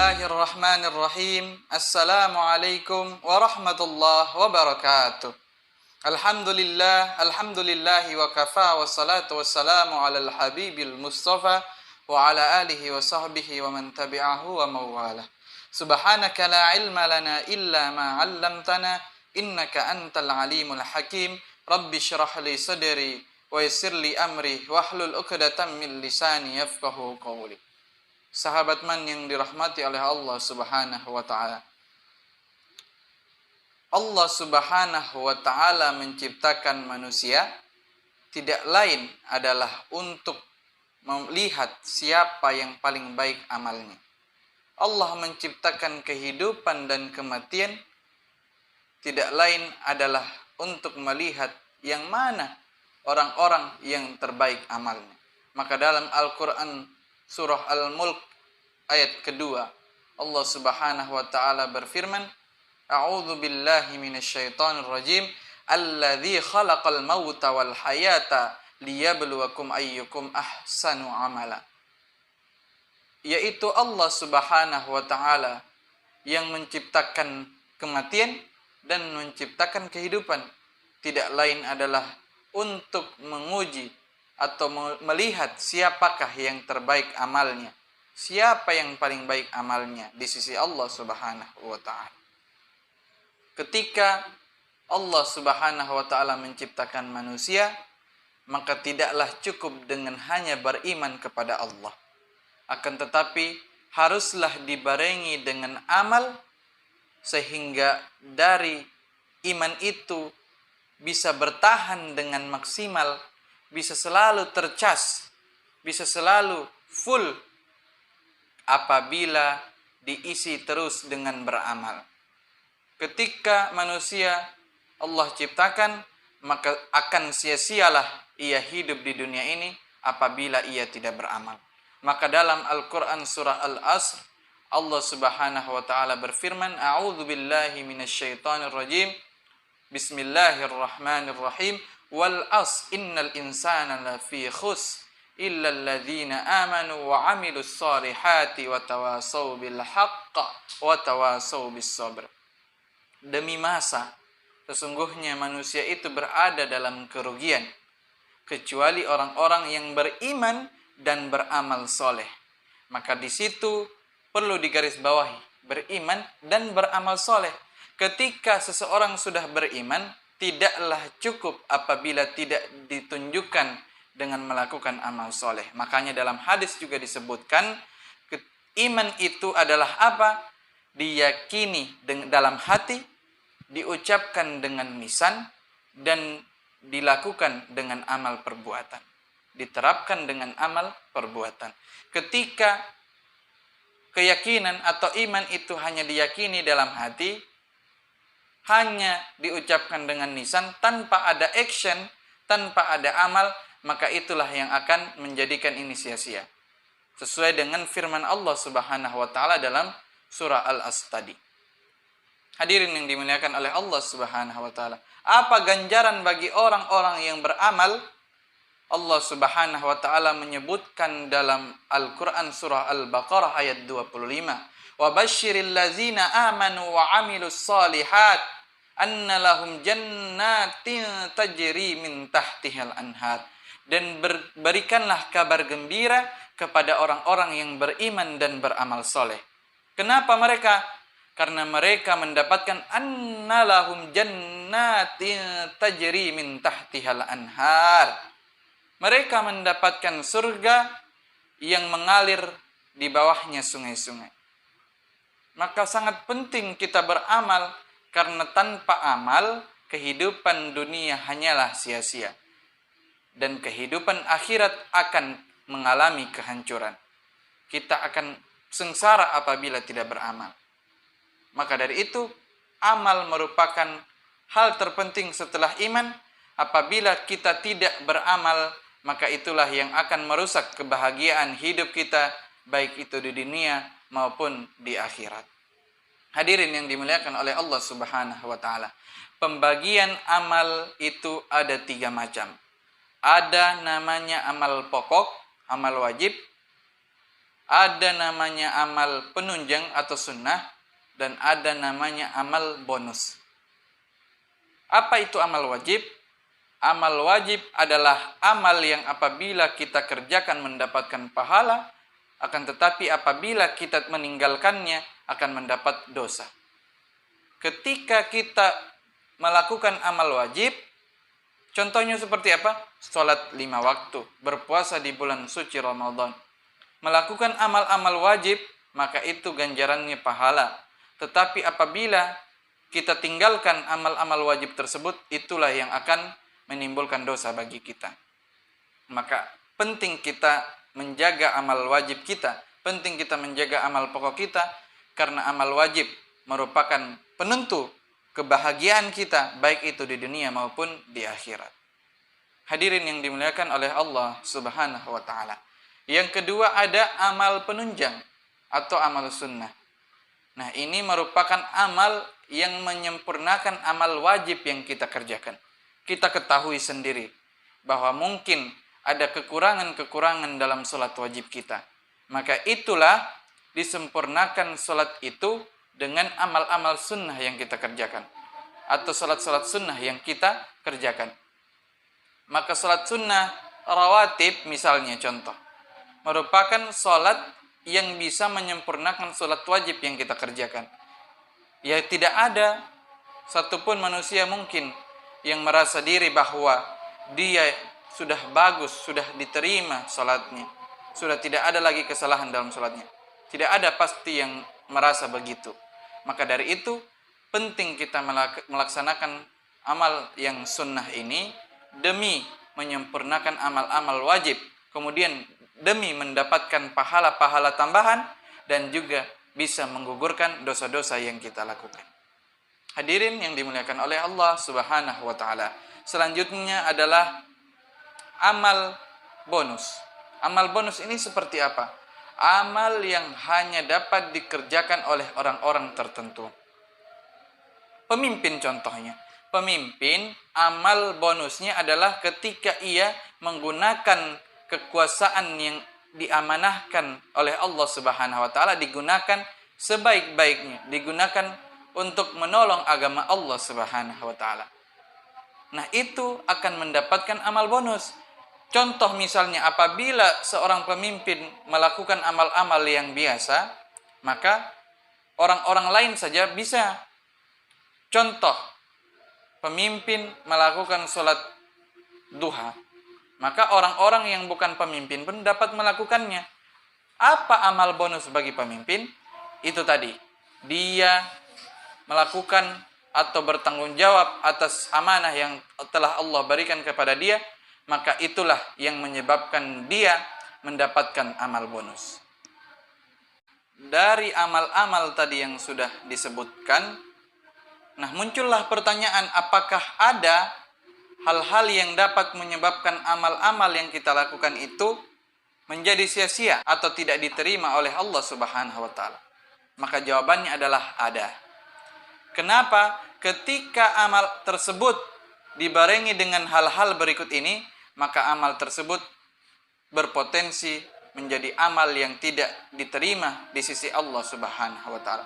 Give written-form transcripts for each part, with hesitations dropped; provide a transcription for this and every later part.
Bismillahirrahmanirrahim. Assalamualaikum warahmatullahi wabarakatuh. Alhamdulillahi wa kafa wassalatu wassalamu ala al-habibil mustafa wa ala alihi wa sahbihi wa man tabi'ahu wa mawala. Subhanaka la ilma lana illa ma 'allamtana innaka antal alimul hakim. Rabbi shrah li sadri wa yassir li amri wahlul 'uqdatam min lisani yafqahu qawli. Sahabat man yang dirahmati oleh Allah Subhanahu wa ta'ala. Allah Subhanahu wa ta'ala menciptakan manusia tidak lain adalah untuk melihat siapa yang paling baik amalnya. Allah menciptakan kehidupan dan kematian tidak lain adalah untuk melihat yang mana orang-orang yang terbaik amalnya. Maka dalam Al-Quran Surah Al-Mulk ayat kedua, Allah Subhanahu wa ta'ala berfirman, A'udzu billahi minasyaitonir rajim, alladzi khalaqal mauta wal hayata liyabluwakum ayyukum ahsanu amala. Yaitu Allah Subhanahu wa ta'ala yang menciptakan kematian dan menciptakan kehidupan. Tidak lain adalah untuk menguji atau melihat siapakah yang terbaik amalnya, siapa yang paling baik amalnya di sisi Allah Subhanahu wa ta'ala. Ketika Allah Subhanahu wa ta'ala menciptakan manusia, maka tidaklah cukup dengan hanya beriman kepada Allah, akan tetapi haruslah dibarengi dengan amal sehingga dari iman itu bisa bertahan dengan maksimal, bisa selalu tercas, bisa selalu full apabila diisi terus dengan beramal. Ketika manusia Allah ciptakan, maka akan sia-sialah ia hidup di dunia ini apabila ia tidak beramal. Maka dalam Al-Quran surah Al-Asr, Allah Subhanahu wa ta'ala berfirman, A'udzu billahi minasyaitonir rajim, Bismillahirrahmanirrahim, wal as innal insana lafi khus illa alladzina amanu wa 'amilus solihati wa tawasaw bil haqq wa tawasaw bis sabr. Demi masa, sesungguhnya manusia itu berada dalam kerugian kecuali orang-orang yang beriman dan beramal soleh. Maka di situ perlu digarisbawahi, beriman dan beramal soleh. Ketika seseorang sudah beriman, tidaklah cukup apabila tidak ditunjukkan dengan melakukan amal soleh. Makanya dalam hadis juga disebutkan, iman itu adalah apa? Diyakini dalam hati, diucapkan dengan lisan, dan dilakukan dengan amal perbuatan. Diterapkan dengan amal perbuatan. Ketika keyakinan atau iman itu hanya diyakini dalam hati, hanya diucapkan dengan lisan, tanpa ada action, tanpa ada amal, maka itulah yang akan menjadikan ini sia-sia. Sesuai dengan firman Allah Subhanahu wa ta'ala dalam surah Al-Asr tadi. Hadirin yang dimuliakan oleh Allah Subhanahu wa ta'ala. Apa ganjaran bagi orang-orang yang beramal? Allah Subhanahu wa ta'ala menyebutkan dalam Al-Quran surah Al-Baqarah ayat 25. Wa basyiril ladzina amanu wa 'amilus solihat anna lahum jannatin tajri min tahtihal anhar. Dan berikanlah kabar gembira kepada orang-orang yang beriman dan beramal soleh. Kenapa mereka? Karena mereka mendapatkan anna lahum jannatin tajri min tahtihal anhar. Mereka mendapatkan surga yang mengalir di bawahnya sungai-sungai. Maka sangat penting kita beramal, karena tanpa amal, kehidupan dunia hanyalah sia-sia. Dan kehidupan akhirat akan mengalami kehancuran. Kita akan sengsara apabila tidak beramal. Maka dari itu, amal merupakan hal terpenting setelah iman. Apabila kita tidak beramal, maka itulah yang akan merusak kebahagiaan hidup kita, baik itu di dunia maupun di akhirat. Hadirin yang dimuliakan oleh Allah Subhanahu wa ta'ala. Pembagian amal itu ada 3 macam. Ada namanya amal pokok, amal wajib. Ada namanya amal penunjang atau sunnah, dan ada namanya amal bonus. Apa itu amal wajib? Amal wajib adalah amal yang apabila kita kerjakan mendapatkan pahala, akan tetapi apabila kita meninggalkannya akan mendapat dosa. Ketika kita melakukan amal wajib, contohnya seperti apa? Sholat 5 waktu, berpuasa di bulan suci Ramadan. Melakukan amal-amal wajib, maka itu ganjarannya pahala. Tetapi apabila kita tinggalkan amal-amal wajib tersebut, itulah yang akan menimbulkan dosa bagi kita. Maka penting kita menjaga amal wajib kita, penting kita menjaga amal pokok kita, karena amal wajib merupakan penentu kebahagiaan kita, baik itu di dunia maupun di akhirat. Hadirin yang dimuliakan oleh Allah Subhanahu wa ta'ala. Yang kedua ada amal penunjang atau amal sunnah. Nah, ini merupakan amal yang menyempurnakan amal wajib yang kita kerjakan. Kita ketahui sendiri bahwa mungkin ada kekurangan-kekurangan dalam sholat wajib kita. Maka itulah disempurnakan sholat itu dengan amal-amal sunnah yang kita kerjakan. Atau sholat-sholat sunnah yang kita kerjakan. Maka sholat sunnah rawatib misalnya contoh, merupakan sholat yang bisa menyempurnakan sholat wajib yang kita kerjakan. Ya, tidak ada satupun manusia mungkin yang merasa diri bahwa dia sudah bagus, sudah diterima sholatnya, sudah tidak ada lagi kesalahan dalam sholatnya. Tidak ada pasti yang merasa begitu. Maka dari itu penting kita melaksanakan amal yang sunnah ini demi menyempurnakan amal-amal wajib, kemudian demi mendapatkan pahala-pahala tambahan, dan juga bisa menggugurkan dosa-dosa yang kita lakukan. Hadirin yang dimuliakan oleh Allah Subhanahu wa ta'ala. Selanjutnya adalah amal bonus. Amal bonus ini seperti apa? Amal yang hanya dapat dikerjakan oleh orang-orang tertentu. Pemimpin contohnya. Pemimpin, amal bonusnya adalah ketika ia menggunakan kekuasaan yang diamanahkan oleh Allah Subhanahu wa ta'ala, digunakan sebaik-baiknya, digunakan untuk menolong agama Allah Subhanahu wa ta'ala. Nah, itu akan mendapatkan amal bonus. Contoh misalnya apabila seorang pemimpin melakukan amal-amal yang biasa, maka orang-orang lain saja bisa. Contoh, pemimpin melakukan sholat duha, maka orang-orang yang bukan pemimpin pun dapat melakukannya. Apa amal bonus bagi pemimpin? Itu tadi, dia melakukan atau bertanggung jawab atas amanah yang telah Allah berikan kepada dia, maka itulah yang menyebabkan dia mendapatkan amal bonus. Dari amal-amal tadi yang sudah disebutkan, nah muncullah pertanyaan, apakah ada hal-hal yang dapat menyebabkan amal-amal yang kita lakukan itu menjadi sia-sia atau tidak diterima oleh Allah Subhanahu wa ta'ala? Maka jawabannya adalah ada. Kenapa? Ketika amal tersebut dibarengi dengan hal-hal berikut ini, maka amal tersebut berpotensi menjadi amal yang tidak diterima di sisi Allah Subhanahu wa ta'ala.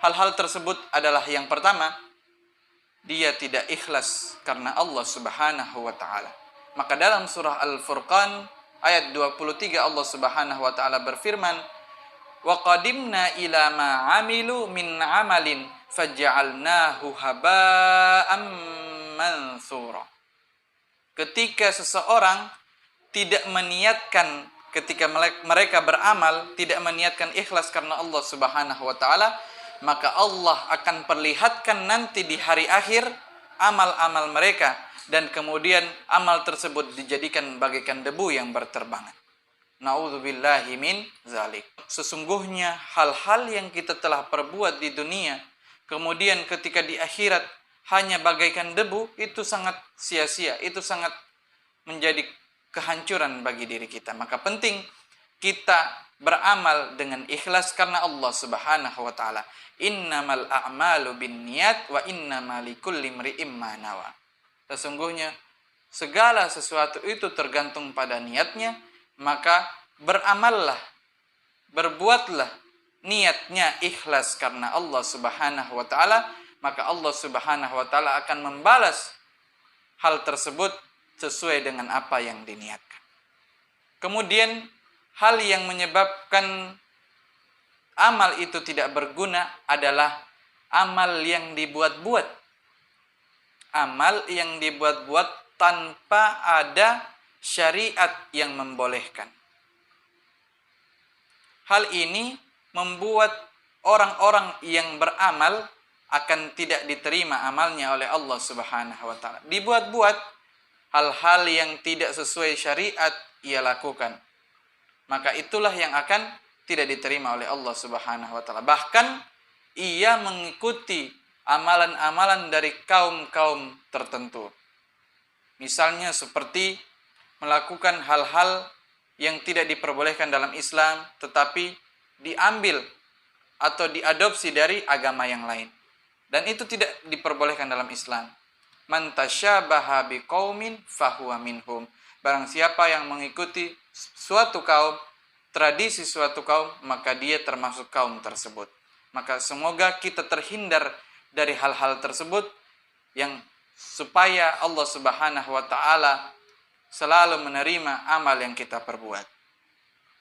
Hal-hal tersebut adalah yang pertama, dia tidak ikhlas karena Allah Subhanahu wa ta'ala. Maka dalam surah Al-Furqan ayat 23 Allah Subhanahu wa ta'ala berfirman, "Wa qadimna ila ma 'amilu min 'amalin faj'alnahu haba'an mansura." Ketika seseorang tidak meniatkan, ketika mereka beramal tidak meniatkan ikhlas karena Allah Subhanahu wa ta'ala, maka Allah akan perlihatkan nanti di hari akhir amal-amal mereka, dan kemudian amal tersebut dijadikan bagaikan debu yang berterbangan. Na'udzubillahi min zalik. Sesungguhnya hal-hal yang kita telah perbuat di dunia, kemudian ketika di akhirat hanya bagaikan debu, itu sangat sia-sia, itu sangat menjadi kehancuran bagi diri kita. Maka penting kita beramal dengan ikhlas karena Allah Subhanahu wa ta'ala. Innamal a'malu binniyat wa innamal likulli imri'im ma nawa. Sesungguhnya segala sesuatu itu tergantung pada niatnya, maka beramallah berbuatlah niatnya ikhlas karena Allah Subhanahu wa taala, maka Allah Subhanahu wa taala akan membalas hal tersebut sesuai dengan apa yang diniatkan. Kemudian hal yang menyebabkan amal itu tidak berguna adalah amal yang dibuat-buat. Amal yang dibuat-buat tanpa ada syariat yang membolehkan. Hal ini membuat orang-orang yang beramal akan tidak diterima amalnya oleh Allah Subhanahu wa taala. Dibuat-buat hal-hal yang tidak sesuai syariat ia lakukan. Maka itulah yang akan tidak diterima oleh Allah Subhanahu wa taala. Bahkan ia mengikuti amalan-amalan dari kaum-kaum tertentu. Misalnya seperti melakukan hal-hal yang tidak diperbolehkan dalam Islam tetapi diambil atau diadopsi dari agama yang lain. Dan itu tidak diperbolehkan dalam Islam. Man tasyabaha biqaumin fahuwa minhum. Barang siapa yang mengikuti suatu kaum, tradisi suatu kaum, maka dia termasuk kaum tersebut. Maka semoga kita terhindar dari hal-hal tersebut yang supaya Allah Subhanahu wa taala selalu menerima amal yang kita perbuat.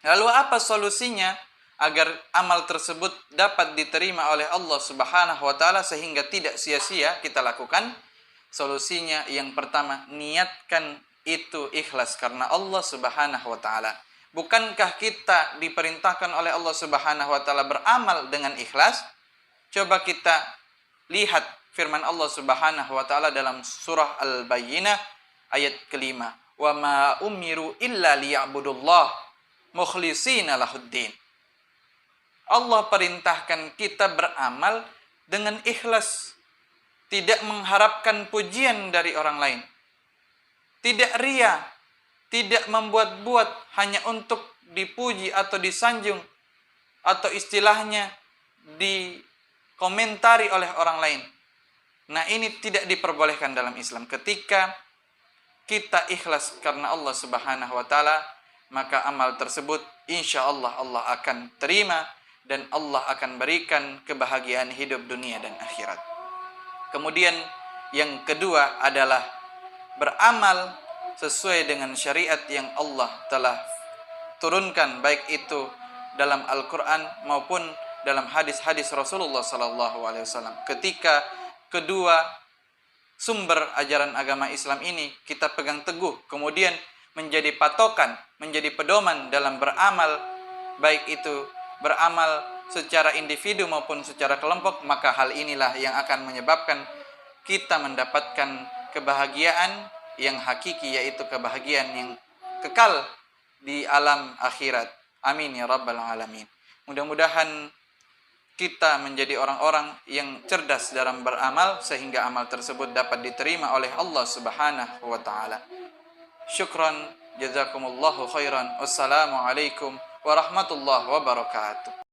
Lalu apa solusinya agar amal tersebut dapat diterima oleh Allah Subhanahu wa taala sehingga tidak sia-sia kita lakukan? Solusinya yang pertama, niatkan itu ikhlas karena Allah Subhanahu wa taala. Bukankah kita diperintahkan oleh Allah Subhanahu wa taala beramal dengan ikhlas? Coba kita lihat firman Allah Subhanahu wa taala dalam surah Al-Bayyinah ayat kelima. Wa ma umiru illa liya'budullah mukhlishina lahuddin. Allah perintahkan kita beramal dengan ikhlas, tidak mengharapkan pujian dari orang lain, tidak ria, tidak membuat-buat hanya untuk dipuji atau disanjung, atau istilahnya dikomentari oleh orang lain. Nah, ini tidak diperbolehkan dalam Islam. Ketika kita ikhlas karena Allah Subhanahu wa taala, maka amal tersebut insya Allah Allah akan terima dan Allah akan berikan kebahagiaan hidup dunia dan akhirat. Kemudian yang kedua adalah beramal sesuai dengan syariat yang Allah telah turunkan, baik itu dalam Al-Quran maupun dalam hadis-hadis Rasulullah SAW. Ketika kedua sumber ajaran agama Islam ini kita pegang teguh, kemudian menjadi patokan, menjadi pedoman dalam beramal, baik itu beramal secara individu maupun secara kelompok, maka hal inilah yang akan menyebabkan kita mendapatkan kebahagiaan yang hakiki, yaitu kebahagiaan yang kekal di alam akhirat. Amin ya rabbal alamin. Mudah-mudahan kita menjadi orang-orang yang cerdas dalam beramal sehingga amal tersebut dapat diterima oleh Allah Subhanahu wa taala. Syukran, jazakumullahu khairan. Wassalamualaikum warahmatullahi wabarakatuh.